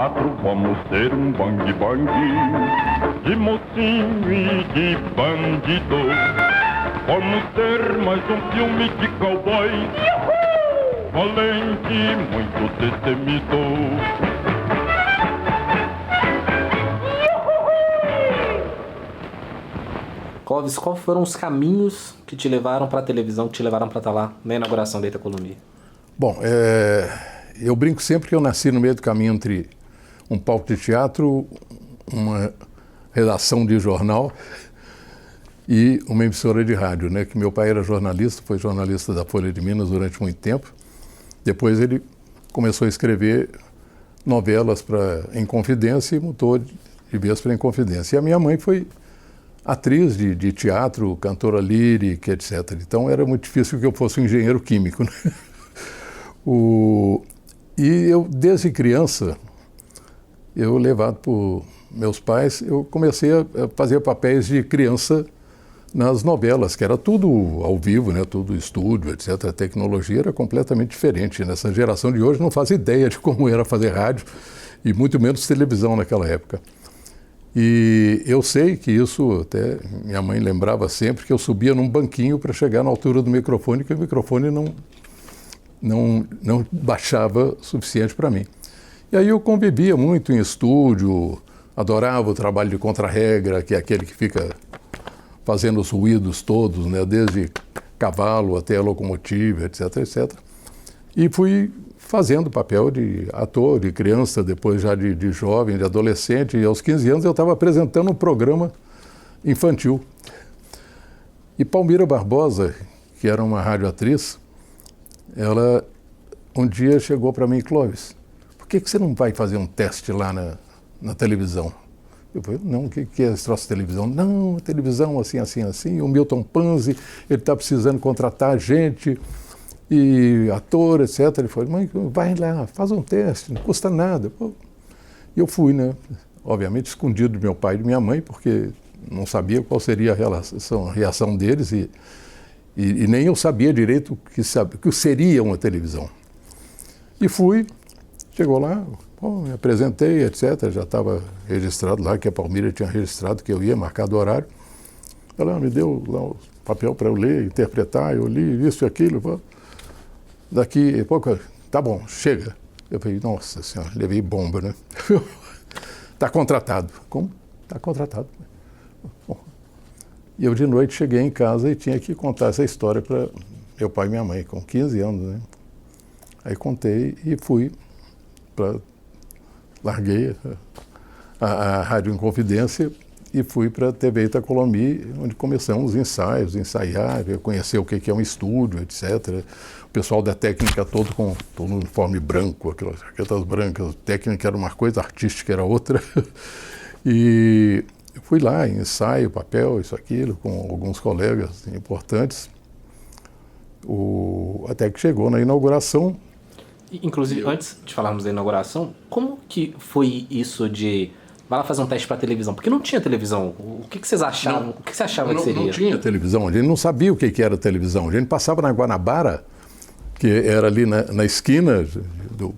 teatro vamos ter um bang bang de mocinho e de bandido. Vamos ter mais um filme de cowboy, valente, muito destemido. Clóvis, quais foram os caminhos que te levaram para a televisão, que te levaram para estar lá na inauguração da Itacolomi? Bom, eu brinco sempre que eu nasci no meio do caminho entre um palco de teatro, uma redação de jornal e uma emissora de rádio, né? Que meu pai era jornalista, foi jornalista da Folha de Minas durante muito tempo. Depois ele começou a escrever novelas em Confidência e mudou de vez para Inconfidência. E a minha mãe foi atriz de teatro, cantora lírica, etc. Então era muito difícil que eu fosse um engenheiro químico, né? E eu, desde criança, levado por meus pais, eu comecei a fazer papéis de criança nas novelas, que era tudo ao vivo, né? Tudo estúdio, etc. A tecnologia era completamente diferente. Nessa geração de hoje não faz ideia de como era fazer rádio e muito menos televisão naquela época. E eu sei que isso, até minha mãe lembrava sempre, que eu subia num banquinho para chegar na altura do microfone, que o microfone não baixava o suficiente para mim. E aí eu convivia muito em estúdio, adorava o trabalho de contra-regra, que é aquele que fica fazendo os ruídos todos, né, desde cavalo até a locomotiva, etc, etc. E fui fazendo papel de ator, de criança, depois já de jovem, de adolescente, e aos 15 anos eu estava apresentando um programa infantil. E Palmira Barbosa, que era uma radioatriz, ela um dia chegou para mim: Clóvis, por que você não vai fazer um teste lá na televisão? Eu falei: não, o que é esse troço de televisão? Não, televisão assim, assim, assim, o Milton Panzi, ele está precisando contratar gente, e ator, etc. Ele falou: mãe, vai lá, faz um teste, não custa nada. E eu fui, né? Obviamente escondido do meu pai e de minha mãe, porque não sabia qual seria a reação deles e nem eu sabia direito o que seria uma televisão. E fui, chegou lá, me apresentei, etc. Já estava registrado lá, que a Palmira tinha registrado que eu ia, marcado o horário. Ela me deu lá o papel para eu ler, interpretar, eu li isso e aquilo. Daqui a pouco, tá bom, chega. Eu falei: nossa senhora, levei bomba, né? Tá contratado. Como? Tá contratado. Bom, e eu de noite cheguei em casa e tinha que contar essa história para meu pai e minha mãe, com 15 anos, né? Aí contei e fui larguei a Rádio Inconfidência e fui para a TV Itacolomi, onde começamos os ensaios, ensaiar, conhecer o que é um estúdio, etc. O pessoal da técnica todo com um uniforme branco, aquelas jaquetas brancas. A técnica era uma coisa, a artística era outra. E fui lá, ensaio, papel, isso, aquilo, com alguns colegas importantes. Até que chegou na inauguração. Inclusive, antes de falarmos da inauguração, como que foi isso de vai lá fazer um teste para televisão? Porque não tinha televisão. O que vocês achavam? O que você achava que seria? Não tinha televisão. A gente não sabia o que era televisão. A gente passava na Guanabara, que era ali na esquina do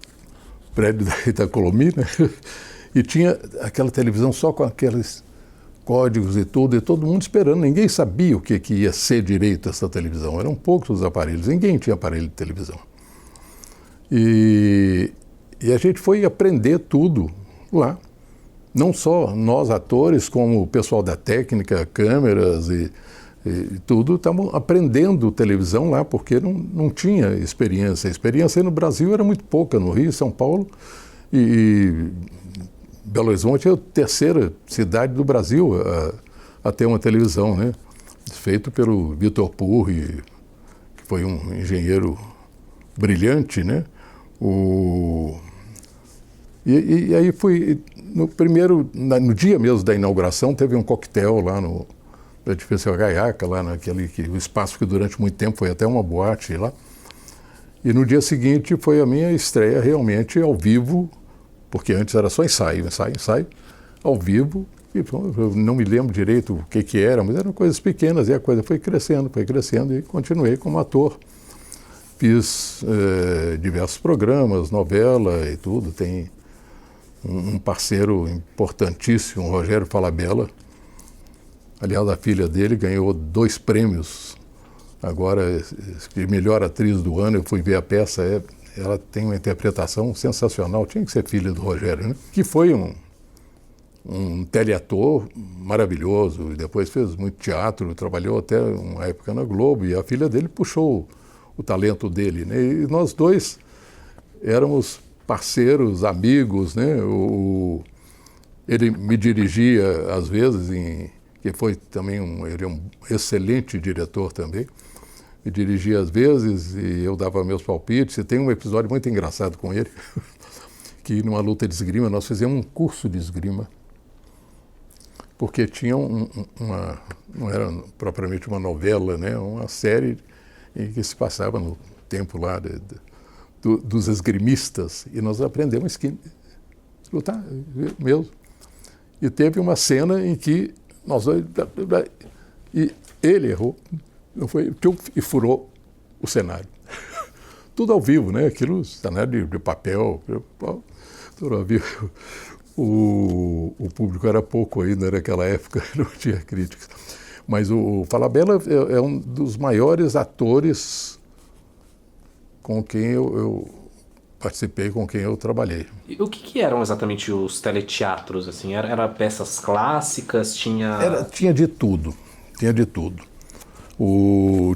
prédio da Itacolomi, né? E tinha aquela televisão só com aqueles códigos e tudo, e todo mundo esperando. Ninguém sabia o que ia ser direito essa televisão. Eram poucos os aparelhos. Ninguém tinha aparelho de televisão. E a gente foi aprender tudo lá. Não só nós atores, como o pessoal da técnica, câmeras e tudo, estavam aprendendo televisão lá, porque não tinha experiência. A experiência no Brasil era muito pouca, no Rio, São Paulo e Belo Horizonte é a terceira cidade do Brasil a ter uma televisão, né? Feito pelo Vitor Purri, que foi um engenheiro brilhante, né? E aí fui, no dia mesmo da inauguração, teve um coquetel lá no edifício Gaiaca, lá o espaço que durante muito tempo foi até uma boate lá. E no dia seguinte foi a minha estreia realmente ao vivo, porque antes era só ensaio, ao vivo. E eu não me lembro direito o que era, mas eram coisas pequenas e a coisa foi crescendo e continuei como ator. Fiz diversos programas, novela e tudo. um parceiro importantíssimo, o Rogério Falabella. Aliás, a filha dele ganhou 2 prêmios. Agora, de melhor atriz do ano, eu fui ver a peça, ela tem uma interpretação sensacional, tinha que ser filha do Rogério, né? Que foi um teleator maravilhoso, e depois fez muito teatro, trabalhou até uma época na Globo, e a filha dele puxou o talento dele, né? E nós dois éramos parceiros, amigos, né? Ele me dirigia às vezes, que foi também ele é um excelente diretor também, me dirigia às vezes e eu dava meus palpites, e tem um episódio muito engraçado com ele, que numa luta de esgrima, nós fizemos um curso de esgrima, porque tinha não era propriamente uma novela, né? Uma série em que se passava no tempo lá dos esgrimistas, e nós aprendemos que lutar mesmo. E teve uma cena em que nós dois, e ele errou, não foi, e furou o cenário. Tudo ao vivo, né? Aquilo, cenário de papel, tudo ao vivo. O público era pouco ainda naquela época, não tinha críticas. Mas o Falabella é um dos maiores atores com quem eu participei, com quem eu trabalhei. E o que eram exatamente os teleteatros? Assim? Era peças clássicas? Tinha de tudo, tinha de tudo.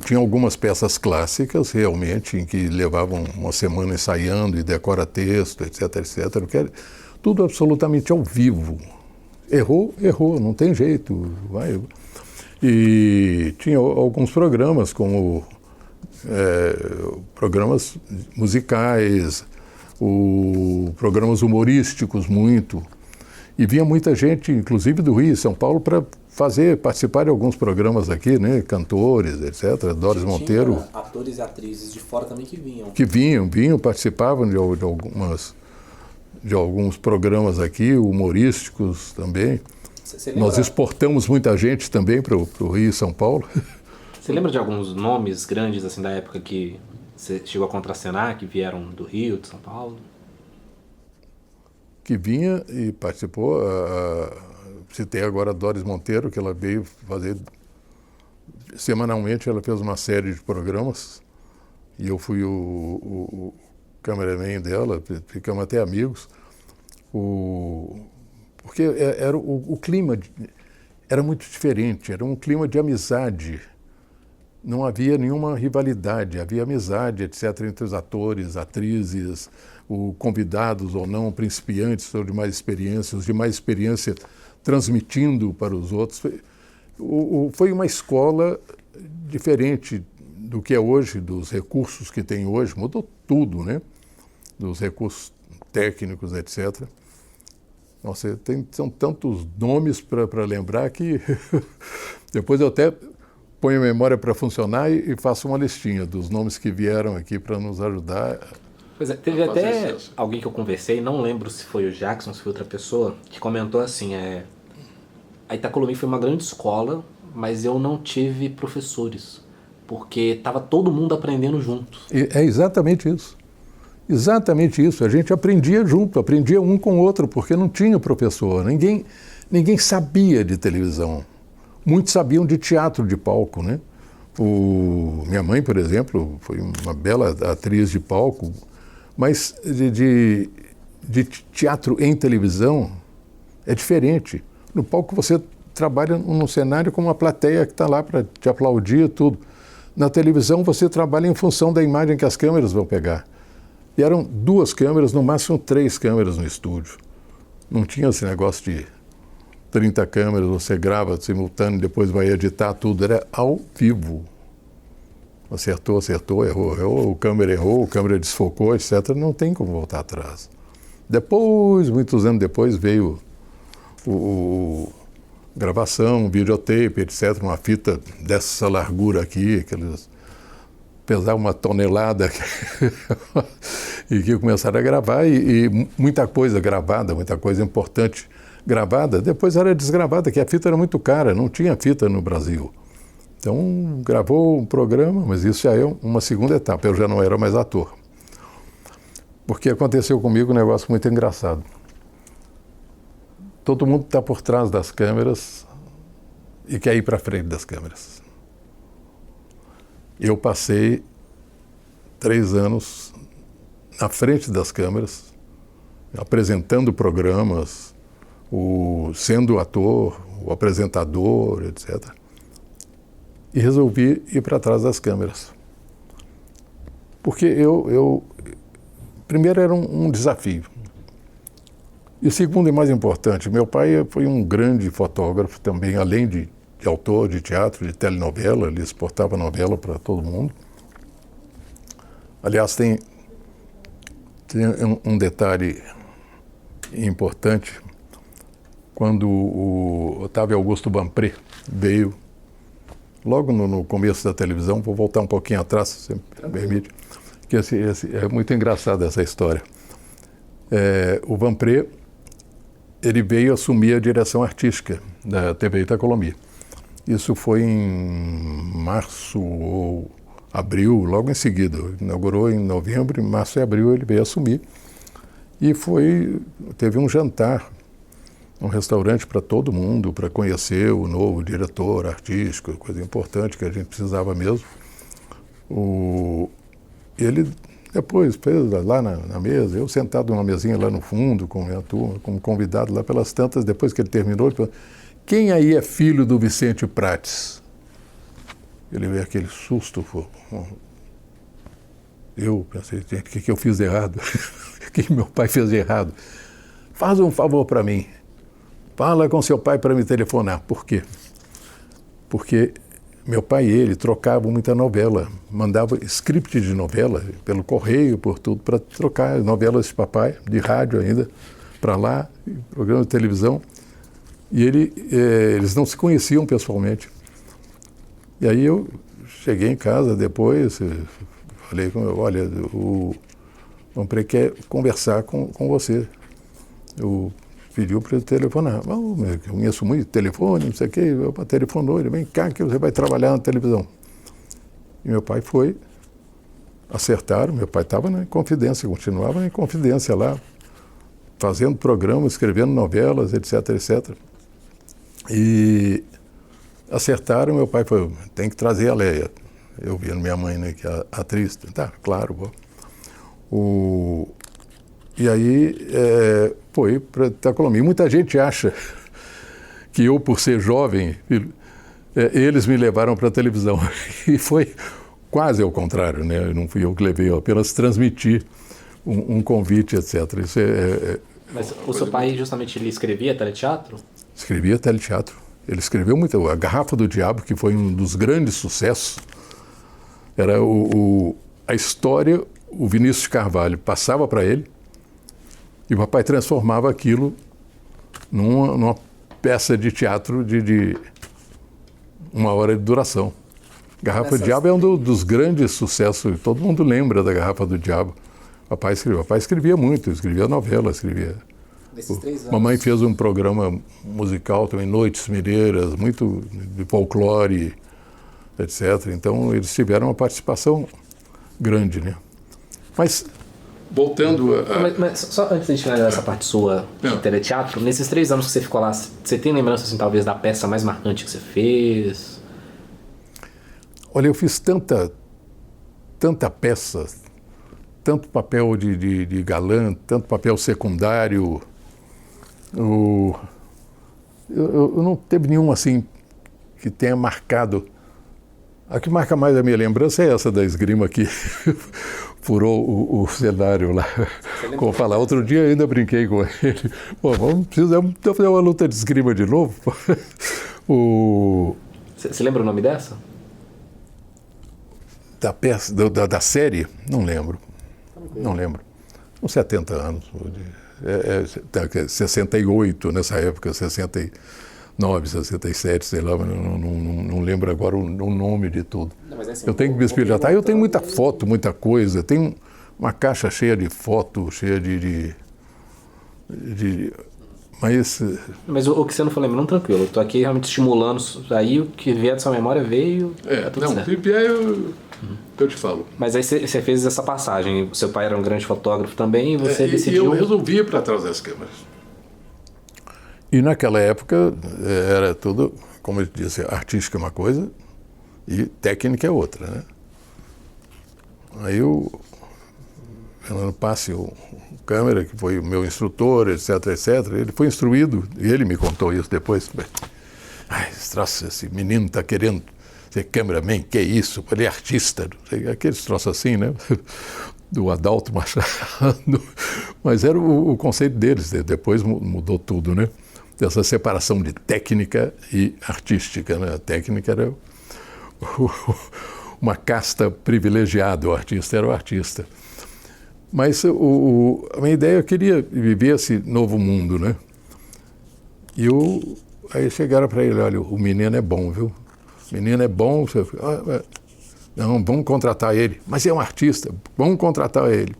Tinha algumas peças clássicas, realmente, em que levavam uma semana ensaiando e decora texto, etc, etc. Tudo absolutamente ao vivo. Errou, não tem jeito. Vai. E tinha alguns programas, como programas musicais, programas humorísticos, muito. E vinha muita gente, inclusive do Rio e São Paulo, para participar de alguns programas aqui, né? Cantores, etc. Doris Monteiro. Tinha atores e atrizes de fora também que vinham. Que vinham, participavam de alguns programas aqui, humorísticos também. Nós exportamos muita gente também para o Rio e São Paulo. Você lembra de alguns nomes grandes assim da época que você chegou a contracenar, que vieram do Rio, de São Paulo? Que vinha e participou. Citei agora a Doris Monteiro, que ela veio fazer semanalmente, ela fez uma série de programas e eu fui o cameraman dela, ficamos até amigos. Porque o clima era muito diferente, era um clima de amizade. Não havia nenhuma rivalidade, havia amizade, etc., entre os atores, atrizes, convidados ou não, principiantes ou de mais experiência, os de mais experiência transmitindo para os outros. Foi uma escola diferente do que é hoje, dos recursos que tem hoje, mudou tudo, né? Dos recursos técnicos, etc. Nossa, são tantos nomes para lembrar que depois eu até ponho a memória para funcionar e faço uma listinha dos nomes que vieram aqui para nos ajudar. Pois é, teve até alguém que eu conversei, não lembro se foi o Jackson, se foi outra pessoa, que comentou assim, a Itacolomi foi uma grande escola, mas eu não tive professores, porque estava todo mundo aprendendo junto. É exatamente isso. Exatamente isso. A gente aprendia junto, aprendia um com o outro, porque não tinha professor. Ninguém sabia de televisão. Muitos sabiam de teatro de palco, né? Minha mãe, por exemplo, foi uma bela atriz de palco, mas de teatro em televisão é diferente. No palco você trabalha num cenário com uma plateia que está lá para te aplaudir e tudo. Na televisão você trabalha em função da imagem que as câmeras vão pegar. E eram 2 câmeras, no máximo 3 câmeras no estúdio. Não tinha esse negócio de 30 câmeras, você grava simultâneo, depois vai editar tudo. Era ao vivo. Acertou, errou, o câmera desfocou, etc. Não tem como voltar atrás. Depois, muitos anos depois, veio gravação, videotape, etc. Uma fita dessa largura aqui, pesava 1 tonelada e que começaram a gravar e muita coisa gravada, muita coisa importante gravada. Depois era desgravada, que a fita era muito cara, não tinha fita no Brasil. Então gravou um programa, mas isso já é uma segunda etapa, eu já não era mais ator. Porque aconteceu comigo um negócio muito engraçado. todo mundo está por trás das câmeras e quer ir para frente das câmeras. Eu passei 3 anos na frente das câmeras, apresentando programas, sendo o ator, o apresentador, etc. E resolvi ir para trás das câmeras. Porque primeiro era um desafio. E segundo e mais importante, meu pai foi um grande fotógrafo também, além de autor de teatro, de telenovela, ele exportava novela para todo mundo. Aliás, tem um detalhe importante, quando o Otávio Augusto Banpré veio, logo no começo da televisão, vou voltar um pouquinho atrás, se você me permite, que é muito engraçada essa história. O Banpré, ele veio assumir a direção artística da TV Itacolomi. Isso foi em março ou abril, logo em seguida. Inaugurou em novembro, em março e abril ele veio assumir. E teve um jantar, um restaurante para todo mundo, para conhecer o novo diretor artístico, coisa importante que a gente precisava mesmo. Ele depois fez lá na mesa, eu sentado numa mesinha lá no fundo com a minha turma, como convidado lá pelas tantas, depois que ele terminou, ele falou: quem aí é filho do Vicente Prates? Ele veio aquele susto, eu pensei, o que eu fiz de errado? O que meu pai fez de errado? Faz um favor para mim, fala com seu pai para me telefonar. Por quê? Porque meu pai e ele trocavam muita novela, mandava script de novela pelo correio, por tudo, para trocar novelas de papai, de rádio ainda, para lá, programa de televisão. E eles não se conheciam pessoalmente. E aí eu cheguei em casa depois, falei com ele: olha, o Banpré quer conversar com você. Eu pediu para ele telefonar. Eu conheço muito telefone, não sei o quê. Meu pai telefonou, ele: vem cá que você vai trabalhar na televisão. E meu pai foi, acertaram, meu pai estava na Inconfidência, continuava em Confidência lá, fazendo programas, escrevendo novelas, etc, etc. E acertaram, meu pai falou: tem que trazer a Leia. Eu via minha mãe, né, que é a atriz. Tá, claro. E aí foi para Itacolomi. Muita gente acha que eu, por ser jovem, eles me levaram para a televisão. E foi quase ao contrário, né? Não fui eu que levei, eu apenas transmiti um convite, etc. Isso Mas o seu pai, justamente, ele escrevia teleteatro? Escrevia teleteatro. Ele escreveu muito. A Garrafa do Diabo, que foi um dos grandes sucessos, era a história, o Vinícius de Carvalho passava para ele e o papai transformava aquilo numa peça de teatro de 1 hora de duração. Garrafa do Diabo é um dos grandes sucessos. Todo mundo lembra da Garrafa do Diabo. O papai escrevia muito, escrevia novela, escrevia... Nesses 3 anos. Mamãe fez um programa musical também, Noites Mineiras, muito de folclore, etc. Então, eles tiveram uma participação grande, né? Mas, voltando a... Mas só antes de finalizar essa parte sua de teleteatro, nesses 3 anos que você ficou lá, você tem lembrança, assim, talvez, da peça mais marcante que você fez? Olha, eu fiz tanta peça, tanto papel de galã, tanto papel secundário. Eu não teve nenhum assim que tenha marcado. A que marca mais a minha lembrança é essa da esgrima que furou o cenário lá. Como falar, outro dia eu ainda brinquei com ele. Pô, precisamos fazer uma luta de esgrima de novo. Você lembra o nome dessa? Da peça, da série? Não lembro. Não lembro. Uns 70 anos. 68 nessa época, 69, 67, sei lá, mas não lembro agora o nome de tudo. Não, mas assim, eu tenho que me espelhar. Eu tenho muita foto, muita coisa. Tenho uma caixa cheia de fotos, cheia de Mas o que você não foi lembrando, tranquilo. Eu tô aqui realmente estimulando. Aí o que vier da sua memória veio. Se vier eu te falo. Mas aí você fez essa passagem. O seu pai era um grande fotógrafo também e você decidiu... E eu resolvi ir para trás das câmeras. E naquela época era tudo, como eu disse, artística é uma coisa e técnica é outra, né? Aí o Fernando Passe, o câmera, que foi o meu instrutor, etc, etc, ele foi instruído, e ele me contou isso depois. Esse menino está querendo ser cameraman, que é isso? Ele é artista, aqueles troços assim, né? Do Adalto Machado. Mas era o conceito deles, depois mudou tudo, né? Dessa separação de técnica e artística, né? A técnica era uma casta privilegiada, o artista era o artista. Mas a minha ideia, eu queria viver esse novo mundo, né? E aí chegaram para ele, olha, o menino é bom, viu? O menino é bom, não, vamos contratar ele. Mas é um artista, vamos contratar ele.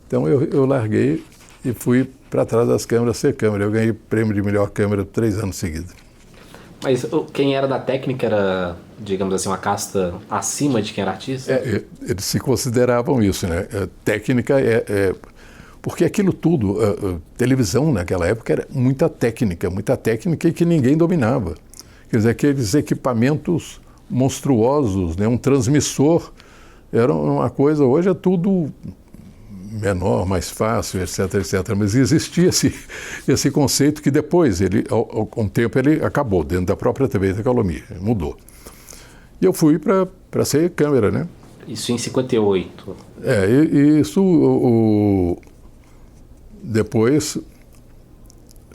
Então eu larguei e fui para trás das câmeras ser câmera. Eu ganhei prêmio de melhor câmera 3 anos seguidos. Mas quem era da técnica era, digamos assim, uma casta acima de quem era artista? Eles se consideravam isso, né? Técnica porque aquilo tudo, televisão naquela época era muita técnica e que ninguém dominava. Quer dizer, aqueles equipamentos monstruosos, né? Um transmissor era uma coisa, hoje é tudo menor, mais fácil, etc, etc. Mas existia esse conceito que depois, com o tempo, ele acabou dentro da própria TV da Calomia, mudou. E eu fui para ser câmera, né? Isso em 58? Depois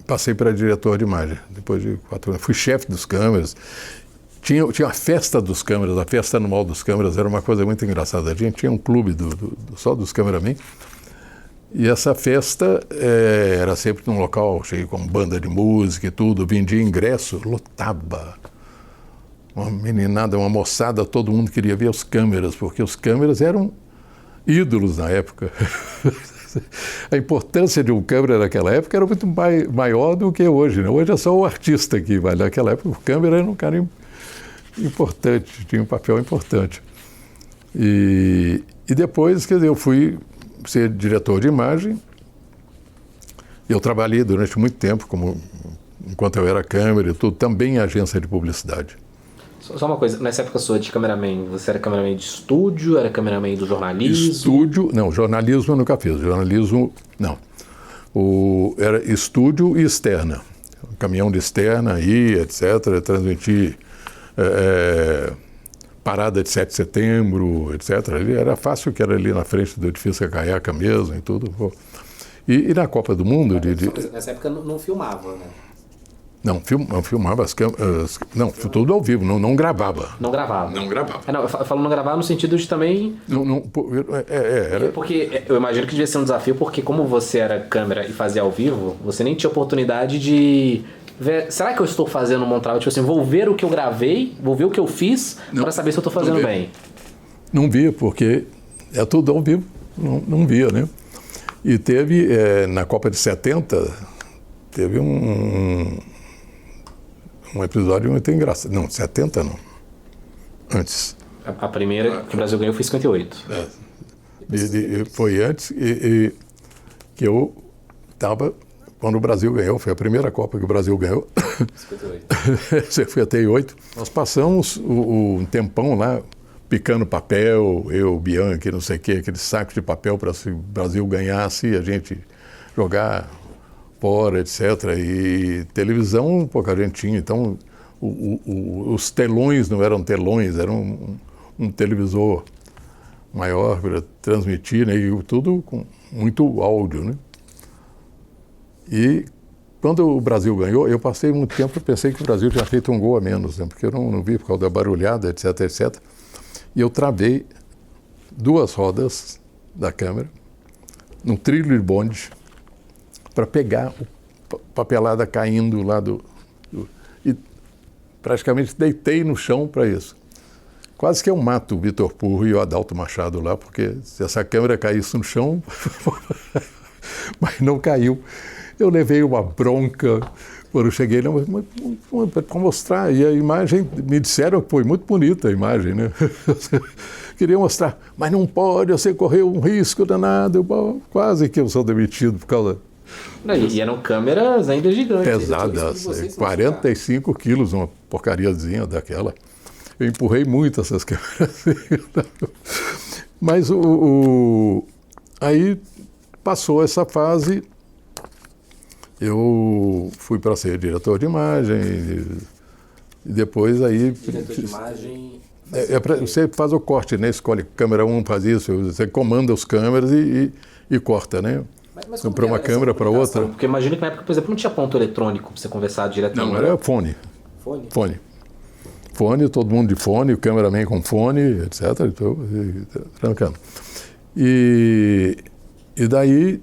passei para diretor de imagem, depois de 4 anos. Fui chefe dos câmeras. Tinha a festa dos câmeras, a festa anual dos câmeras, era uma coisa muito engraçada. A gente tinha um clube só dos cameramen. E essa festa era sempre num local cheio com banda de música e tudo, vendia ingresso, lotava. Uma meninada, uma moçada, todo mundo queria ver os câmeras, porque os câmeras eram ídolos na época. A importância de um câmera naquela época era muito maior do que hoje, né? Hoje é só o artista que vai. Naquela época o câmera era um cara importante, tinha um papel importante. E depois, quer dizer, eu fui ser diretor de imagem. Eu trabalhei durante muito tempo, enquanto eu era câmera e tudo, também em agência de publicidade. Só uma coisa, nessa época sua de cameraman, você era cameraman de estúdio, era cameraman do jornalismo? Estúdio, não, jornalismo eu nunca fiz, jornalismo, não. Era estúdio e externa, caminhão de externa aí, etc., transmitir parada de 7 de setembro, etc. Era fácil, que era ali na frente do edifício Cacaiaca mesmo e tudo. E na Copa do Mundo... Nessa época não filmava, né? Não, filmava as câmeras. Não, tudo ao vivo, não gravava. Não gravava. Não gravava. Eu falo não gravar no sentido de também. Era... Porque eu imagino que devia ser um desafio, porque como você era câmera e fazia ao vivo, você nem tinha oportunidade de ver. Será que eu estou fazendo um montage? Tipo assim, vou ver o que eu gravei, vou ver o que eu fiz para saber se eu estou fazendo bem. Não via, porque é tudo ao vivo. Não via, né? E teve, na Copa de 70, teve um episódio muito engraçado. Não, 70 não. Antes. A primeira que o Brasil ganhou foi em 58. Foi antes que eu estava... Quando o Brasil ganhou, foi a primeira Copa que o Brasil ganhou. 58. 58. Nós passamos um tempão lá, picando papel, eu, Bianchi, não sei o quê, aquele saco de papel para se o Brasil ganhasse, a gente jogar fora, etc. E televisão, pouca gente tinha. Então, os telões não eram telões, era um televisor maior para transmitir, né? E tudo com muito áudio, né? E quando o Brasil ganhou, eu passei muito tempo e pensei que o Brasil tinha feito um gol a menos, né? Porque eu não vi por causa da barulhada, etc, etc. E eu travei 2 rodas da câmera num trilho de bonde para pegar a papelada caindo lá e praticamente deitei no chão para isso. Quase que eu mato o Vitor Purro e o Adalto Machado lá, porque se essa câmera caísse no chão, mas não caiu. Eu levei uma bronca quando eu cheguei, para mostrar, e a imagem, me disseram que foi muito bonita a imagem, né? Queria mostrar, mas não pode, você correu um risco danado, quase que eu sou demitido por causa E eram câmeras ainda gigantes. Pesadas, 45 quilos, uma porcariazinha daquela. Eu empurrei muito essas câmeras. Mas aí passou essa fase, eu fui para ser diretor de imagem, e depois aí... Diretor de imagem... Você faz o corte, né? Escolhe câmera 1, faz isso, você comanda os câmeras e corta, né? Mas para uma câmera, para outra. Porque imagino que na época, por exemplo, não tinha ponto eletrônico para você conversar diretamente. Não, era fone. Fone? Fone, todo mundo de fone, o cameraman com fone, etc. Trancando. E daí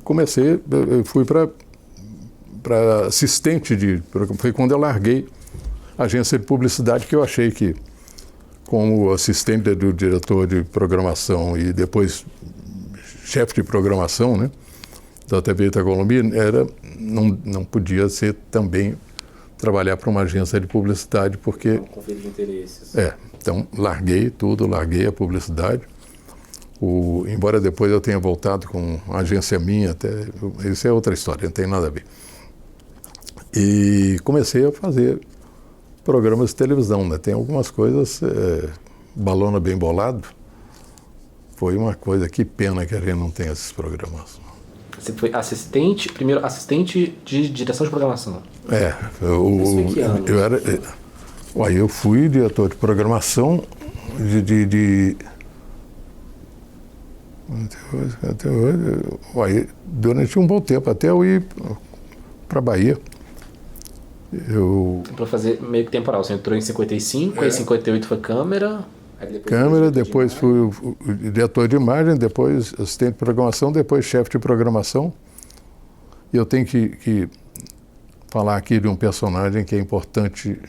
comecei, eu fui para assistente foi quando eu larguei a agência de publicidade, que eu achei que, como assistente do diretor de programação e depois chefe de programação, né, da TV Itacolomi, não podia ser também trabalhar para uma agência de publicidade, porque... Conflito de interesses. Então larguei tudo, larguei a publicidade. Embora depois eu tenha voltado com a agência minha, isso é outra história, não tem nada a ver. E comecei a fazer programas de televisão, né? Tem algumas coisas, Balona Bem Bolado, foi uma coisa, que pena que a gente não tem esses programas. Você foi primeiro assistente de direção de programação. Eu fui diretor de programação durante um bom tempo, até eu ir para a Bahia. Para fazer meio que temporal, você entrou em 55, aí em 58 foi câmera... Depois fui o diretor de imagem, depois assistente de programação, depois chefe de programação. E eu tenho que falar aqui de um personagem que é importante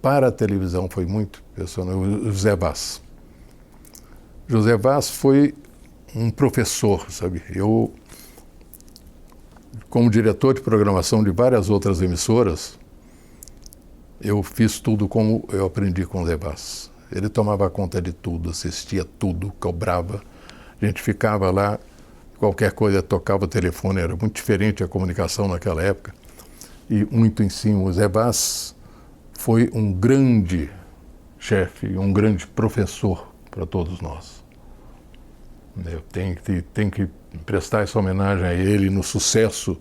para a televisão, foi muito personagem, o José Vaz. José Vaz foi um professor, sabe? Eu, como diretor de programação de várias outras emissoras, eu fiz tudo como eu aprendi com o José Vaz. Ele tomava conta de tudo, assistia tudo, cobrava. A gente ficava lá, qualquer coisa tocava o telefone, era muito diferente a comunicação naquela época. E muito em cima. O Zé Vaz foi um grande chefe, um grande professor para todos nós. Eu tenho que prestar essa homenagem a ele no sucesso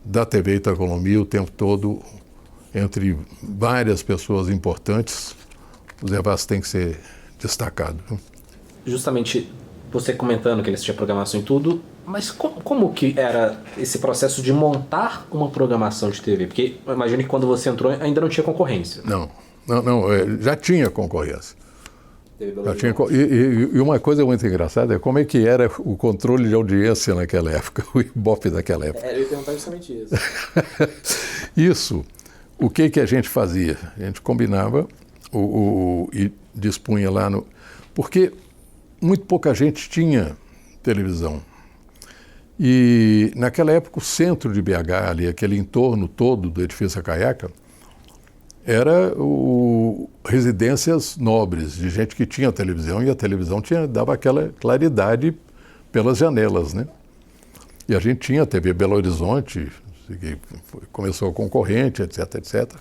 da TV Itacolomi o tempo todo, entre várias pessoas importantes. O Zé Vaz tem que ser destacado. Justamente você comentando que ele assistia programação e tudo, mas como que era esse processo de montar uma programação de TV? Porque eu imagino que quando você entrou ainda não tinha concorrência. Não, já tinha concorrência. E uma coisa muito engraçada é como é que era o controle de audiência naquela época, o Ibope daquela época. Eu ia perguntar justamente isso. Isso. O que a gente fazia? A gente combinava e dispunha lá no... Porque muito pouca gente tinha televisão. E naquela época o centro de BH, ali, aquele entorno todo do edifício Acaiaca, era residências nobres, de gente que tinha televisão, e a televisão dava aquela claridade pelas janelas, né? E a gente tinha a TV Belo Horizonte, que começou a concorrente, etc, etc.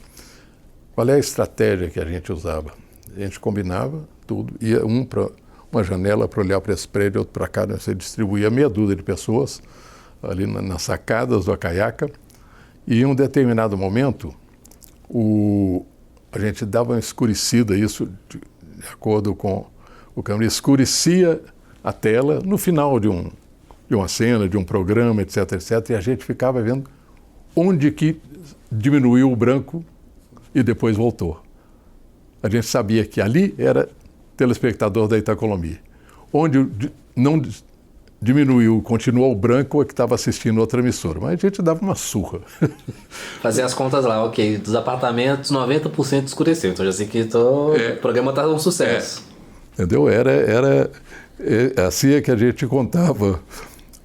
Qual é a estratégia que a gente usava? A gente combinava tudo, ia para uma janela para olhar para esse prédio, outro para cá, né? Você distribuía meia dúzia de pessoas ali nas sacadas do Acaiaca, e em um determinado momento a gente dava uma escurecida, isso de acordo com o câmera, escurecia a tela no final de uma cena, de um programa, etc, etc, e a gente ficava vendo onde que diminuiu o branco e depois voltou. A gente sabia que ali era telespectador da Itacolomi. Onde não diminuiu, continuou o branco, é que estava assistindo outra emissora. Mas a gente dava uma surra. Fazia as contas lá, ok, dos apartamentos, 90% escureceu. Então já sei que o programa estava um sucesso. Entendeu? Era assim é que a gente contava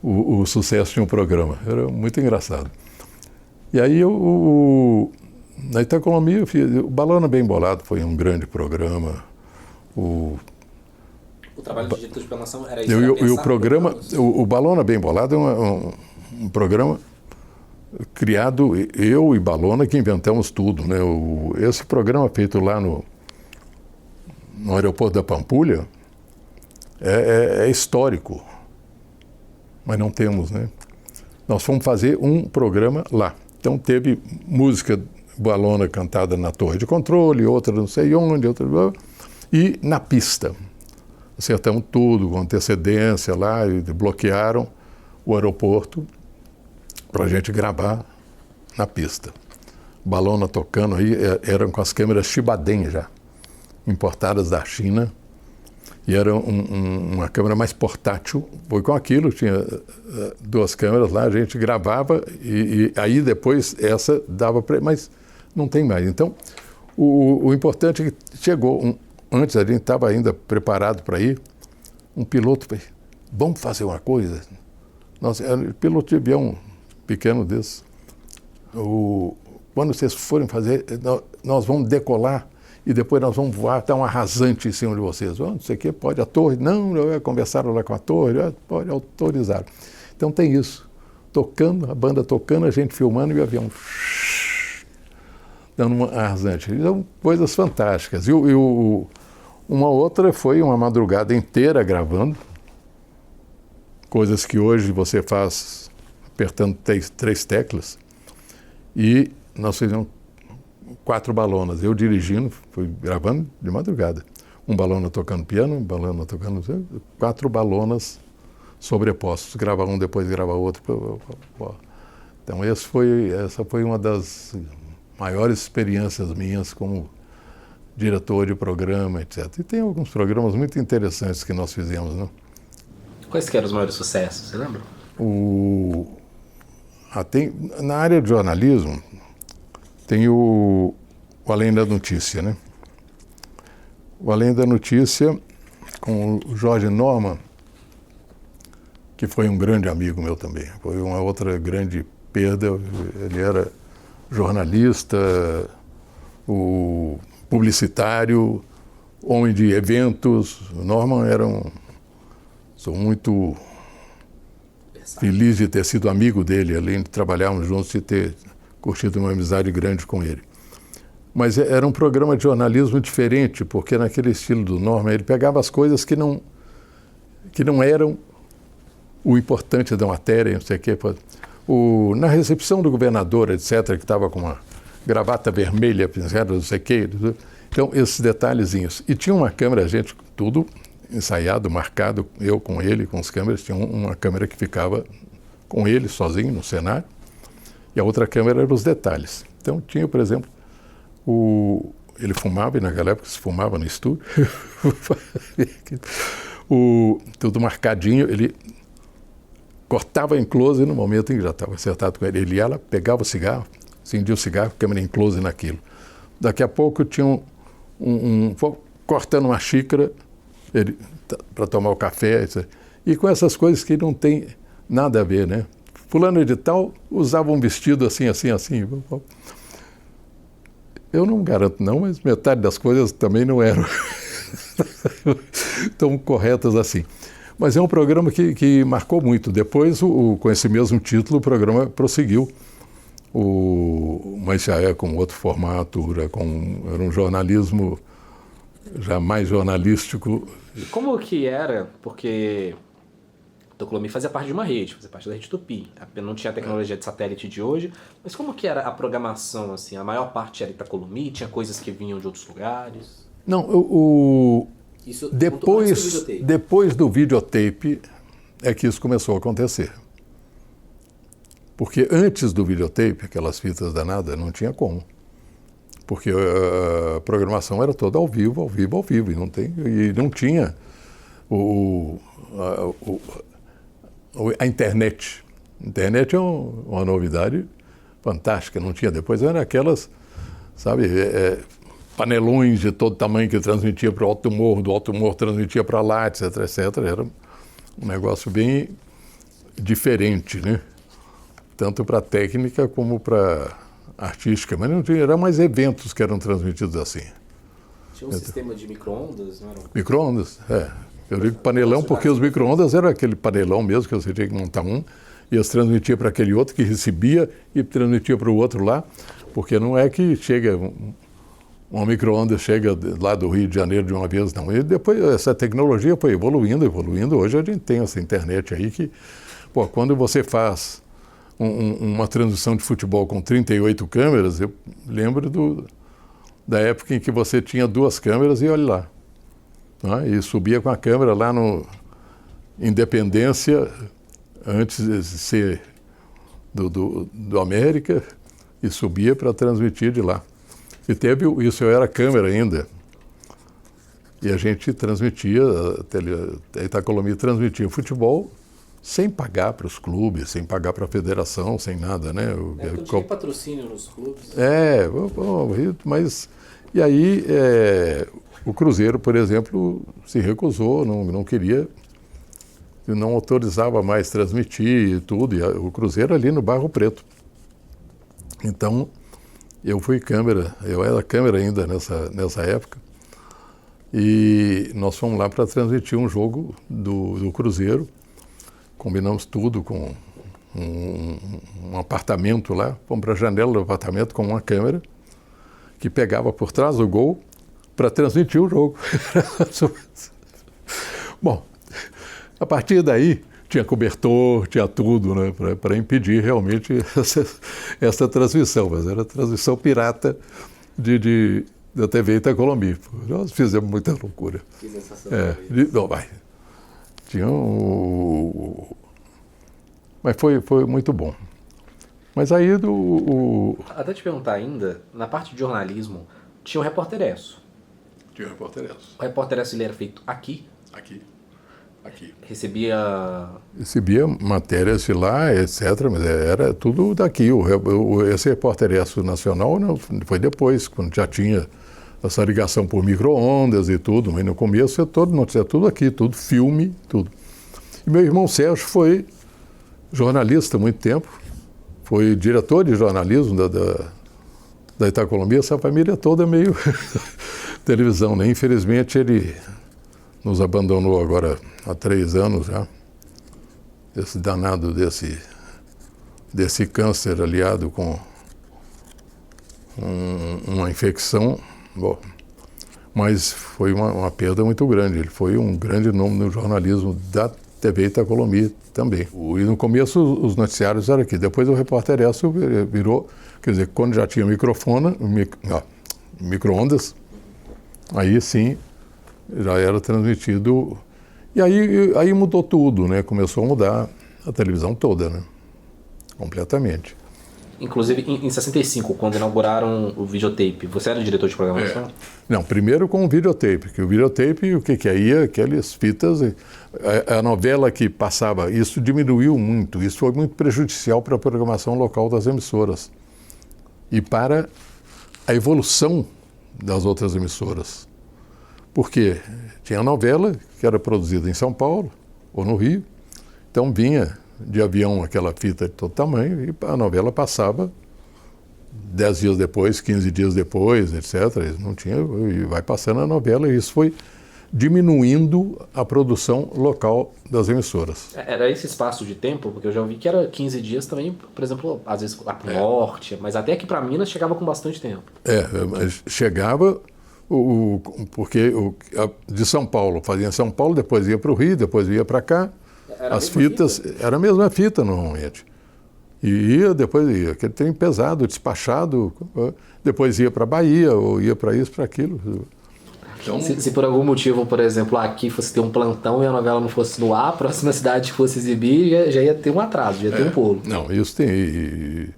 o sucesso de um programa. Era muito engraçado. E aí na Itacolomi eu fiz... O Balona Bem Bolado foi um grande programa. O trabalho de diretor de programação era isso? E o programa, o Balona Bem Bolado é um programa criado, eu e Balona que inventamos tudo, né? Esse programa feito lá no aeroporto da Pampulha é histórico, mas não temos, né? Nós fomos fazer um programa lá. Então teve música Balona cantada na torre de controle, outra não sei onde, outra... E na pista. Acertamos tudo com antecedência lá e bloquearam o aeroporto para a gente gravar na pista. Balona tocando aí, eram com as câmeras Chibaden já, importadas da China, e era uma câmera mais portátil. Foi com aquilo, tinha 2 câmeras lá, a gente gravava e aí depois essa dava para... Mas não tem mais. Então, o importante é que chegou, antes a gente estava ainda preparado para ir, um piloto falou, vamos fazer uma coisa? Piloto de avião pequeno desse. Quando vocês forem fazer, nós vamos decolar e depois nós vamos voar, tá um arrasante em cima de vocês. Não sei o que, pode a torre? Não, conversaram lá com a torre, pode autorizar. Então tem isso, tocando, a banda tocando, a gente filmando e o avião dando um arrasante. Então, coisas fantásticas. E uma outra foi uma madrugada inteira gravando, coisas que hoje você faz apertando 3 teclas, e nós fizemos 4 balonas. Eu dirigindo, fui gravando de madrugada. Um balona tocando piano, um balona tocando... 4 balonas sobrepostos. Grava um, depois grava outro. Então essa foi uma das maiores experiências minhas como diretor de programa, etc. E tem alguns programas muito interessantes que nós fizemos, né? Quais que eram os maiores sucessos, você lembra? Na área de jornalismo, tem o Além da Notícia, né? O Além da Notícia, com o Jorge Norman, que foi um grande amigo meu também. Foi uma outra grande perda. Ele era jornalista, publicitário, homem de eventos. O Norman sou muito feliz de ter sido amigo dele, além de trabalharmos juntos e ter curtido uma amizade grande com ele. Mas era um programa de jornalismo diferente, porque naquele estilo do Norman, ele pegava as coisas que não eram o importante da matéria, não sei o quê. Na recepção do governador, etc., que estava com uma gravata vermelha, não sei o quê. Então, esses detalhezinhos. E tinha uma câmera, gente, tudo ensaiado, marcado, eu com ele, com as câmeras, tinha uma câmera que ficava com ele sozinho no cenário, e a outra câmera era os detalhes. Então tinha, por exemplo, ele fumava, e naquela época se fumava no estúdio, tudo marcadinho, ele cortava em close no momento em que já estava acertado com ele. Ele ia lá, pegava o cigarro, acendia o cigarro, câmera em close naquilo. Daqui a pouco tinha cortando uma xícara, para tomar o café, etc. E com essas coisas que não tem nada a ver, né? Fulano de tal usava um vestido assim. Eu não garanto não, mas metade das coisas também não eram tão corretas assim. Mas é um programa que marcou muito. Depois, com esse mesmo título, o programa prosseguiu. Mas já é com outro formato, era um jornalismo já mais jornalístico. Como que era? Porque Tucurumi fazia parte de uma rede, fazia parte da Rede Tupi. Não tinha a tecnologia de satélite de hoje, mas como que era a programação, assim? A maior parte era Itacolomi, tinha coisas que vinham de outros lugares? Não, Isso depois do videotape é que isso começou a acontecer. Porque antes do videotape, aquelas fitas danadas, não tinha como. Porque a programação era toda ao vivo, e não tinha a internet. A internet é uma novidade fantástica, não tinha. Depois eram aquelas, sabe, panelões de todo tamanho que transmitia para o alto morro, do alto morro transmitia para lá, etc. Era um negócio bem diferente, né? Tanto para a técnica como para artística, mas não tinha, eram mais eventos que eram transmitidos assim. Tinha um sistema de micro-ondas, não era? Micro-ondas, é. Eu digo panelão porque os micro-ondas era aquele panelão mesmo que você tinha que montar um e eles transmitiam para aquele outro que recebia e transmitia para o outro lá, porque não é que chega uma micro-ondas chega lá do Rio de Janeiro de uma vez, não. E depois essa tecnologia foi evoluindo. Hoje a gente tem essa internet aí que, pô, quando você faz uma transmissão de futebol com 38 câmeras, eu lembro da época em que você tinha 2 câmeras e olha lá. Né? E subia com a câmera lá no Independência, antes de ser do América, e subia para transmitir de lá. E teve isso, eu era câmera ainda, e a gente transmitia, a Itacolomi transmitia futebol sem pagar para os clubes, sem pagar para a federação, sem nada, né? Não tinha patrocínio nos clubes. Mas... E aí o Cruzeiro, por exemplo, se recusou, não queria, não autorizava mais transmitir e tudo, e o Cruzeiro ali no Barro Preto. Então, eu era câmera ainda nessa época, e nós fomos lá para transmitir um jogo do Cruzeiro, combinamos tudo com um apartamento lá, fomos para a janela do apartamento com uma câmera que pegava por trás do gol para transmitir o jogo. Bom, a partir daí tinha cobertor, tinha tudo, né, para impedir realmente essa transmissão, mas era transmissão pirata da TV Itacolomi. Nós fizemos muita loucura. Que sensação. Tinha mas foi muito bom. Mas aí Até te perguntar ainda, na parte de jornalismo, tinha o Repórter-Esso. Tinha o Repórter-Esso. O Repórter-Esso ele era feito aqui? Aqui. Recebia matérias de lá, etc., mas era tudo daqui. Esse Repórter-Esso nacional não, foi depois, quando já tinha essa ligação por micro-ondas e tudo, mas no começo tinha tudo aqui, tudo filme, tudo. E meu irmão Sérgio foi jornalista há muito tempo, foi diretor de jornalismo da Itacolomi, essa família toda meio televisão, né? Infelizmente ele nos abandonou agora há 3 anos já, esse danado desse câncer aliado com uma infecção, bom, mas foi uma perda muito grande. Ele foi um grande nome no jornalismo da TV Itacolomi também. E no começo os noticiários eram aqui, depois o Repórter-Esso virou, quer dizer, quando já tinha micro-ondas, aí sim já era transmitido. E aí mudou tudo, né? Começou a mudar a televisão toda, né? Completamente. Inclusive, em 65, quando inauguraram o videotape, você era diretor de programação? Não, primeiro com o videotape, que o videotape, o que ia? Aquelas fitas, a novela que passava, isso diminuiu muito, isso foi muito prejudicial para a programação local das emissoras e para a evolução das outras emissoras. Porque tinha novela que era produzida em São Paulo ou no Rio, então vinha de avião aquela fita de todo tamanho e a novela passava 10 dias depois, 15 dias depois, etc. Não tinha, e vai passando a novela, e isso foi diminuindo a produção local das emissoras. Era esse espaço de tempo, porque eu já ouvi que era 15 dias também, por exemplo, às vezes lá para o norte, mas até aqui para Minas chegava com bastante tempo. Mas chegava, porque de São Paulo, fazia em São Paulo, depois ia para o Rio, depois ia para cá. As fitas, era a mesma fita normalmente. E depois ia, aquele trem pesado, despachado, depois ia para a Bahia, ou ia para isso, para aquilo. Então, se por algum motivo, por exemplo, aqui fosse ter um plantão e a novela não fosse no ar, a próxima cidade fosse exibir, já ia ter um atraso, já ia ter um pulo. Não, isso tem,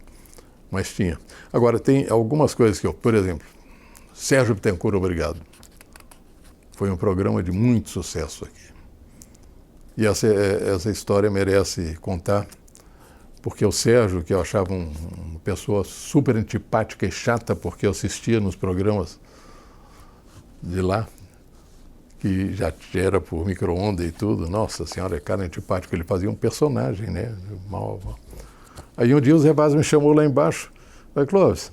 mas tinha. Agora, tem algumas coisas que por exemplo, Sérgio Bittencourt, Obrigado. Foi um programa de muito sucesso aqui. E essa história merece contar, porque o Sérgio, que eu achava uma pessoa super antipática e chata, porque eu assistia nos programas de lá, que já era por micro-ondas e tudo, nossa senhora, cara antipático, ele fazia um personagem, né? Mal. Aí um dia o Zé Vaz me chamou lá embaixo, falei, Clóvis,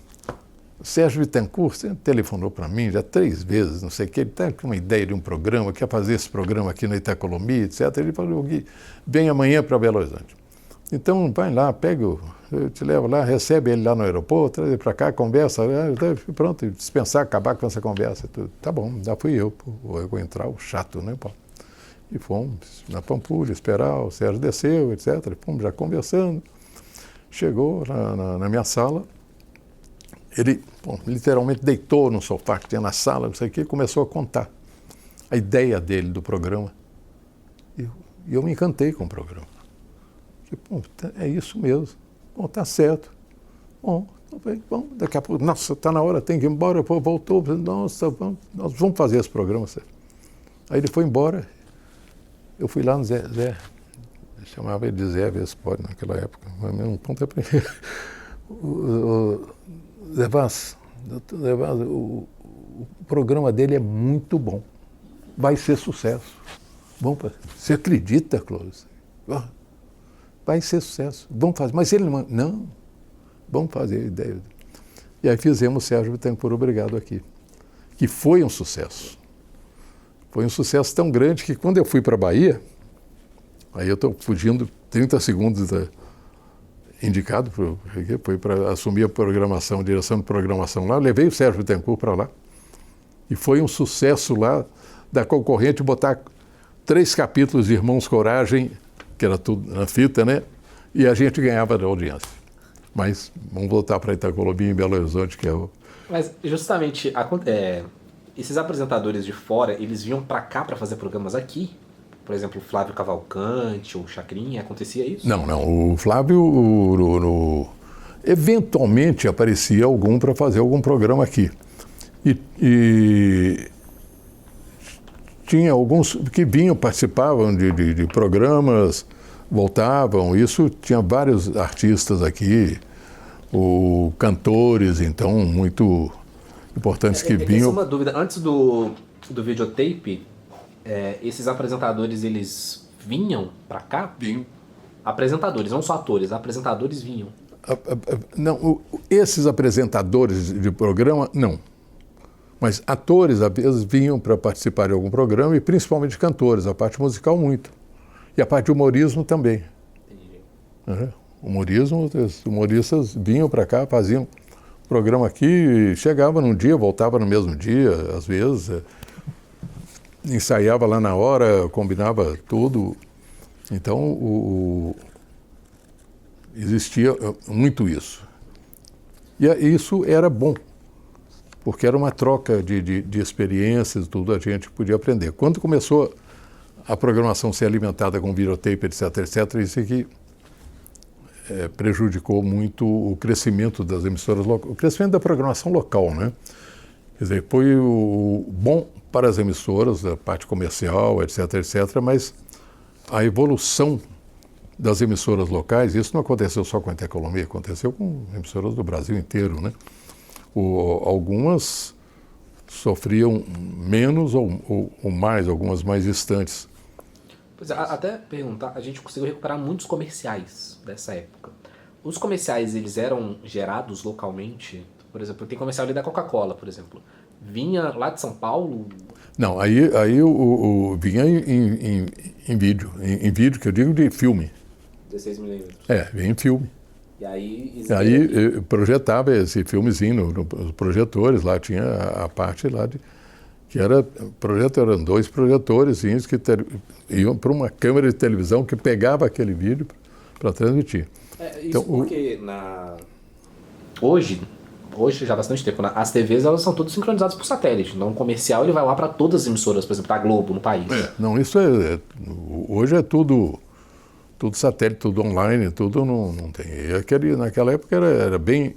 Sérgio Bittencourt, você telefonou para mim já 3 vezes, não sei o que, ele está com uma ideia de um programa, quer fazer esse programa aqui na Itacolomi, etc. Ele falou, Gui, vem amanhã para Belo Horizonte. Então, vai lá, eu te levo lá, recebe ele lá no aeroporto, traz ele para cá, conversa, pronto, dispensar, acabar com essa conversa. Tudo. Tá bom, já fui eu vou entrar, o chato, né, Paulo? E fomos na Pampulha esperar, o Sérgio desceu, etc. Fomos já conversando. Chegou na minha sala, ele literalmente deitou no sofá que tinha na sala, não sei o que, e começou a contar a ideia dele do programa. E eu me encantei com o programa. É isso mesmo. Bom, tá certo. Bom, daqui a pouco, nossa, tá na hora, tem que ir embora. Pô, voltou, nossa, nós vamos fazer esse programa. Aí ele foi embora. Eu fui lá no Zé, chamava ele de Zé Vespode naquela época, mas não ponto é para Zé Vaz, o programa dele é muito bom, vai ser sucesso. Bom, você acredita, Clóvis? Vai ser sucesso, vamos fazer. Mas ele não, vamos fazer a ideia. E aí fizemos o Sérgio Bittencourt Obrigado aqui, que foi um sucesso. Foi um sucesso tão grande que quando eu fui para a Bahia, aí eu estou fugindo 30 segundos indicado, foi para assumir a programação, a direção de programação lá, eu levei o Sérgio Bittencourt para lá e foi um sucesso lá da concorrente botar 3 capítulos de Irmãos Coragem, que era tudo na fita, né? E a gente ganhava da audiência. Mas vamos voltar para Itacolomi, em Belo Horizonte, que é o... Mas justamente... esses apresentadores de fora, eles vinham pra cá pra fazer programas aqui? Por exemplo, o Flávio Cavalcante ou o Chacrinha, acontecia isso? Não. O Flávio, eventualmente aparecia algum para fazer algum programa aqui. E tinha alguns que vinham, participavam de programas, voltavam. Isso tinha vários artistas aqui, cantores, então, muito... importantes que vinham. Uma dúvida, antes do videotape, esses apresentadores, eles vinham pra cá? Vinham. Apresentadores, não só atores, apresentadores vinham. Não, esses apresentadores de programa, não. Mas atores, às vezes, vinham para participar de algum programa e principalmente cantores, a parte musical muito. E a parte de humorismo também. Entendi. Os humoristas vinham para cá, faziam programa aqui, chegava num dia, voltava no mesmo dia, às vezes, ensaiava lá na hora, combinava tudo. Então, existia muito isso. E isso era bom, porque era uma troca de experiências, tudo, a gente podia aprender. Quando começou a programação ser alimentada com videotape, etc., isso aqui prejudicou muito o crescimento das emissoras locais, o crescimento da programação local, né? Quer dizer, foi bom para as emissoras, a parte comercial, etc., mas a evolução das emissoras locais, isso não aconteceu só com a Itacolomi, aconteceu com emissoras do Brasil inteiro, né? Algumas sofriam menos ou mais, algumas mais distantes. Pois é, até perguntar, a gente conseguiu recuperar muitos comerciais dessa época. Os comerciais, eles eram gerados localmente? Por exemplo, tem comercial ali da Coca-Cola, por exemplo. Vinha lá de São Paulo? Não, aí vinha em vídeo. Em vídeo, que eu digo de filme. 16mm. Vinha em filme. E aí eu projetava esse filmezinho nos projetores, lá tinha a parte lá que eram 2 projetores que iam para uma câmera de televisão que pegava aquele vídeo para transmitir. Isso então, porque hoje já há bastante tempo, as TVs elas são todas sincronizadas por satélite, então o comercial ele vai lá para todas as emissoras, por exemplo, da Globo no país. Não, isso hoje é tudo satélite, tudo online, tudo não tem. Naquela época era bem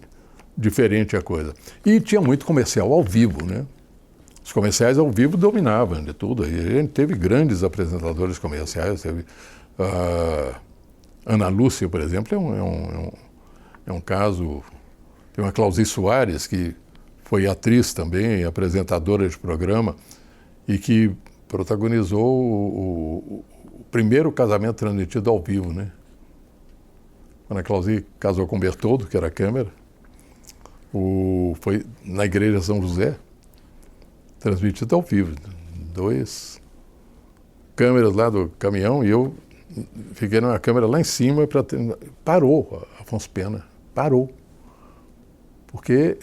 diferente a coisa. E tinha muito comercial ao vivo, né? Os comerciais ao vivo dominavam de tudo. E a gente teve grandes apresentadores comerciais. Teve Ana Lúcia, por exemplo, é um caso. Tem uma Clauzi Soares, que foi atriz também, apresentadora de programa, e que protagonizou o primeiro casamento transmitido ao vivo, né? Quando a Clauzi casou com o Bertoldo, que era a câmera, foi na Igreja São José, transmitido ao vivo. 2 câmeras lá do caminhão e eu fiquei numa câmera lá em cima para parou, Afonso Pena, parou. Porque,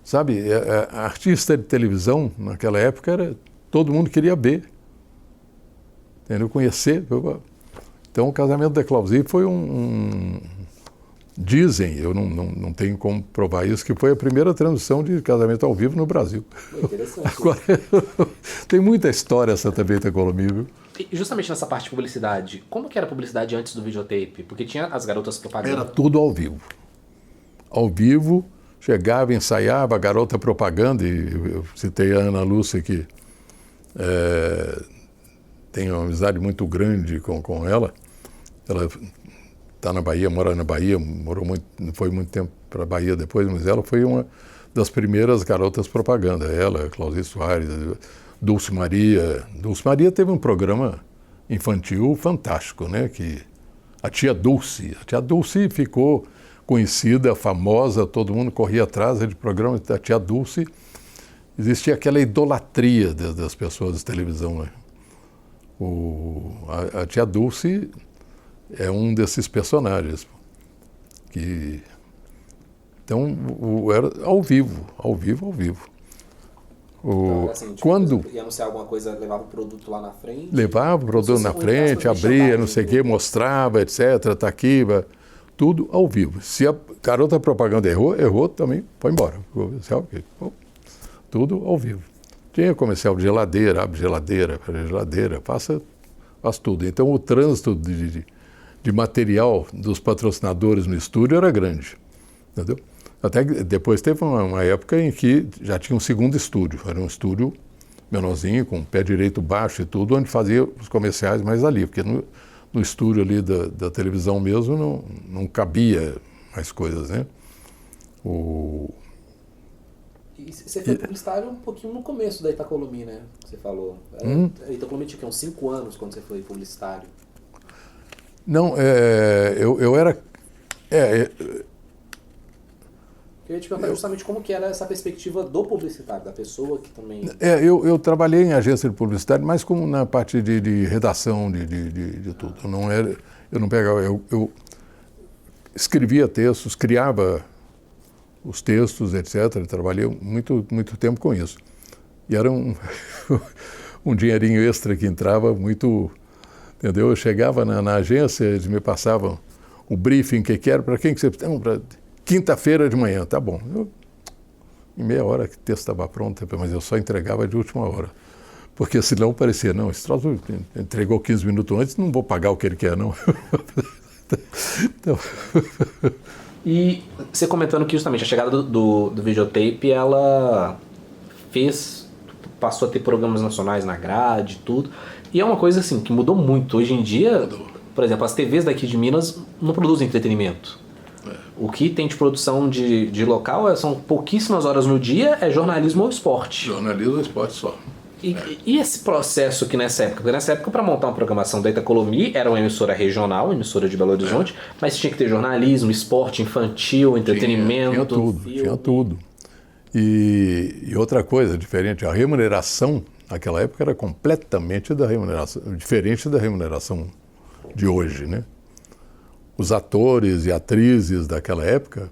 sabe, a artista de televisão naquela época era todo mundo queria ver, entendeu? Conhecer. Então o casamento da Clausi foi dizem, eu não tenho como provar isso, que foi a primeira transmissão de casamento ao vivo no Brasil. Interessante. Agora, tem muita história essa também, Itacolomi, viu? E justamente nessa parte de publicidade, como que era a publicidade antes do videotape? Porque tinha as garotas propaganda. Era tudo ao vivo. Ao vivo, chegava, ensaiava, a garota propaganda, e eu citei a Ana Lúcia, que tem uma amizade muito grande com ela. Ela está na Bahia, mora na Bahia, não foi muito tempo para a Bahia depois, mas ela foi uma das primeiras garotas propaganda. Ela, Clausi Soares, Dulce Maria. Dulce Maria teve um programa infantil fantástico, né? Que a tia Dulce ficou conhecida, famosa, todo mundo corria atrás de programa da tia Dulce. Existia aquela idolatria das pessoas de televisão, né? A tia Dulce é um desses personagens que então era ao vivo. Então, assim, tipo, quando ia anunciar alguma coisa, levava o produto lá na frente? Levava o produto na frente, abria, não sei o quê, mostrava, etc, tá aqui, tudo ao vivo. Se a garota propaganda errou também, foi embora. Tudo ao vivo. Tinha comercial de geladeira, abre geladeira, fecha geladeira, faz tudo. Então o trânsito de material dos patrocinadores no estúdio era grande, entendeu? Até que depois teve uma época em que já tinha um segundo estúdio, era um estúdio menorzinho, com pé direito baixo e tudo, onde fazia os comerciais mais ali, porque no estúdio ali da televisão mesmo não cabia mais coisas, né? E você foi publicitário um pouquinho no começo da Itacolomi, né? Você falou. A Itacolomi tinha uns 5 anos quando você foi publicitário. Não, eu era... Eu ia te perguntar justamente como que era essa perspectiva do publicitário, da pessoa que também... Eu trabalhei em agência de publicidade, mas como na parte de redação, de tudo. Eu não pegava... Eu escrevia textos, criava os textos, etc. Trabalhei muito tempo com isso. E era um dinheirinho extra que entrava muito... Entendeu? Eu chegava na agência, eles me passavam o briefing que era, para quem que você... Para quinta-feira de manhã, tá bom. Em meia hora que o texto estava pronto, mas eu só entregava de última hora. Porque senão parecia, não, esse troço entregou 15 minutos antes, não vou pagar o que ele quer, não. Então... E você comentando que justamente a chegada do videotape, ela passou a ter programas nacionais na grade, tudo. E é uma coisa assim, que mudou muito. Hoje em dia, por exemplo, as TVs daqui de Minas não produzem entretenimento. O que tem de produção de local são pouquíssimas horas no dia, é jornalismo ou esporte. Jornalismo ou esporte só. E esse processo que nessa época? Porque nessa época, para montar uma programação da Itacolomi, era uma emissora regional, emissora de Belo Horizonte, mas tinha que ter jornalismo, esporte infantil, entretenimento. Tinha tudo. E outra coisa diferente, a remuneração naquela época era completamente diferente da remuneração de hoje, né? Os atores e atrizes daquela época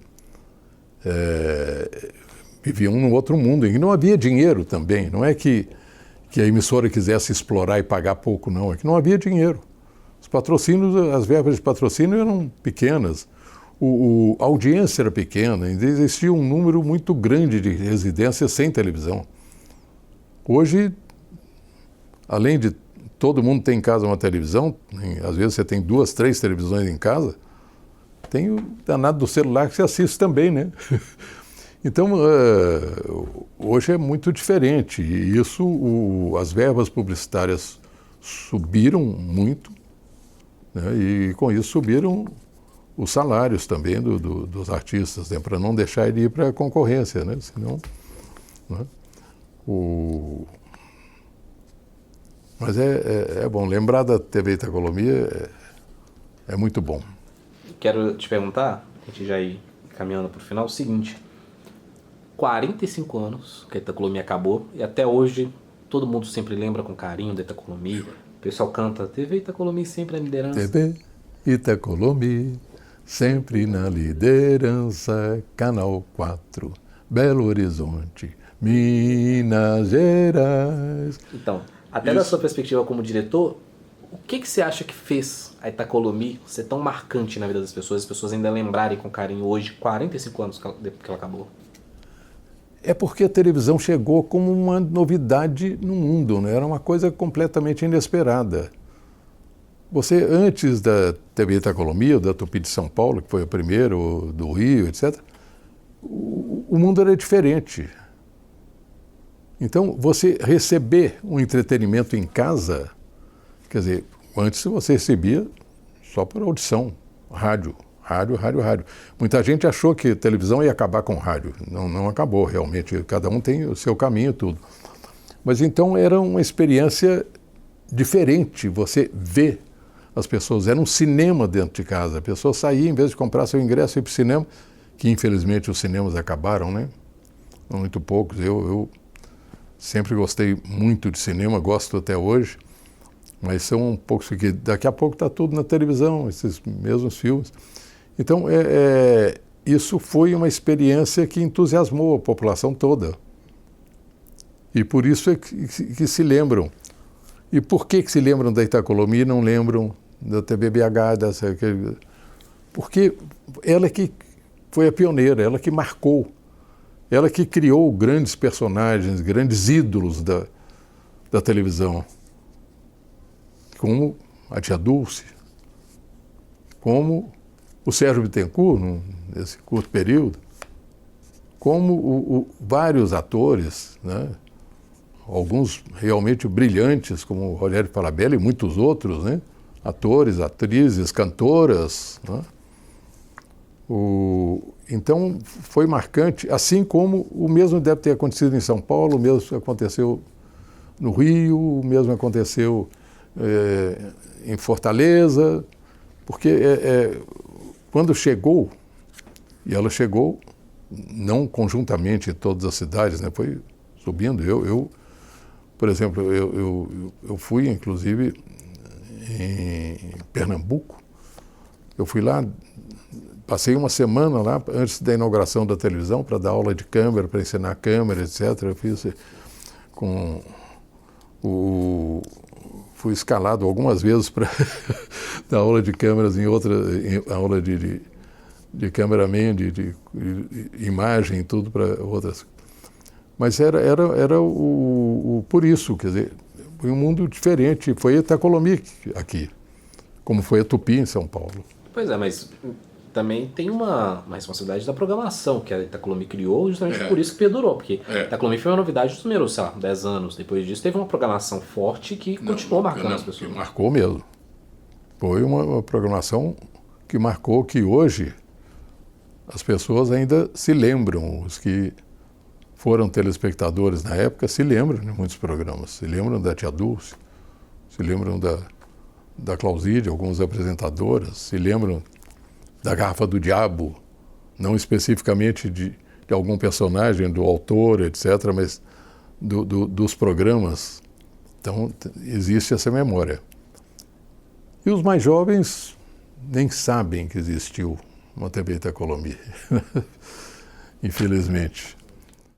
viviam num outro mundo, em que não havia dinheiro também. Não é que a emissora quisesse explorar e pagar pouco, não. É que não havia dinheiro. Os patrocínios, as verbas de patrocínio eram pequenas. A audiência era pequena. Existia um número muito grande de residências sem televisão. Hoje, além de todo mundo ter em casa uma televisão, às vezes você tem 2, 3 televisões em casa, tem o danado do celular que você assiste também, né? Então, hoje é muito diferente. E isso, as verbas publicitárias subiram muito, né? E com isso subiram os salários também dos artistas, né? Para não deixar ele ir para a concorrência, né? Senão, né? Mas é bom. Lembrar da TV Itacolomi é muito bom. Quero te perguntar, a gente já ir caminhando para o final, o seguinte: 45 anos que a Itacolomi acabou e até hoje todo mundo sempre lembra com carinho da Itacolomi. pessoal canta TV Itacolomi sempre na liderança. TV Itacolomi, sempre na liderança, Canal 4, Belo Horizonte, Minas Gerais. Então, até da sua perspectiva como diretor, o que você acha que fez a Itacolomi ser tão marcante na vida das pessoas, as pessoas ainda lembrarem com carinho hoje, 45 anos depois que ela acabou? É porque a televisão chegou como uma novidade no mundo, né? Era uma coisa completamente inesperada. Você, antes da TV Itacolomi, ou da Tupi de São Paulo, que foi o primeiro, do Rio, etc., o mundo era diferente. Então, você receber um entretenimento em casa, quer dizer, antes você recebia só por audição, rádio. Muita gente achou que a televisão ia acabar com o rádio. Não acabou, realmente. Cada um tem o seu caminho e tudo. Mas então era uma experiência diferente, você vê as pessoas. Era um cinema dentro de casa. A pessoa saía, em vez de comprar seu ingresso e ir para o cinema, que infelizmente os cinemas acabaram, né? Muito poucos. Eu sempre gostei muito de cinema, gosto até hoje. Mas são poucos que daqui a pouco está tudo na televisão, esses mesmos filmes. Então, isso foi uma experiência que entusiasmou a população toda. E por isso é que se lembram. E por que se lembram da Itacolomi e não lembram da TVBH? Porque ela que foi a pioneira, ela que marcou, ela que criou grandes personagens, grandes ídolos da televisão. Como a tia Dulce, como o Sérgio Bittencourt, nesse curto período, como vários atores, né? Alguns realmente brilhantes, como o Rogério Falabella e muitos outros, né? Atores, atrizes, cantoras. Né? Então, foi marcante, assim como o mesmo deve ter acontecido em São Paulo, o mesmo aconteceu no Rio, o mesmo aconteceu em Fortaleza, porque quando chegou, e ela chegou não conjuntamente em todas as cidades, né, foi subindo. Eu por exemplo, eu fui inclusive em Pernambuco, eu fui lá, passei uma semana lá antes da inauguração da televisão para dar aula de câmera, para ensinar a câmera, etc. Eu fiz fui escalado algumas vezes para dar aula de câmeras aula de cameraman, de imagem e tudo para outras. Mas era por isso, quer dizer, foi um mundo diferente. Foi a Itacolomi aqui, como foi a Tupi em São Paulo. Pois é, mas também tem uma responsabilidade da programação que a Itacolomi criou, justamente por isso que perdurou, porque a Itacolomi foi uma novidade dos primeiros, sei lá, 10 anos. Depois disso teve uma programação forte que continuou marcando as pessoas. Marcou mesmo. Foi uma programação que marcou, que hoje as pessoas ainda se lembram, os que foram telespectadores na época se lembram de muitos programas, se lembram da tia Dulce, se lembram da Clausídia, algumas apresentadoras, se lembram da Garrafa do Diabo, não especificamente de algum personagem, do autor, etc., mas dos programas. Então, existe essa memória. E os mais jovens nem sabem que existiu uma TV Itacolomi, infelizmente.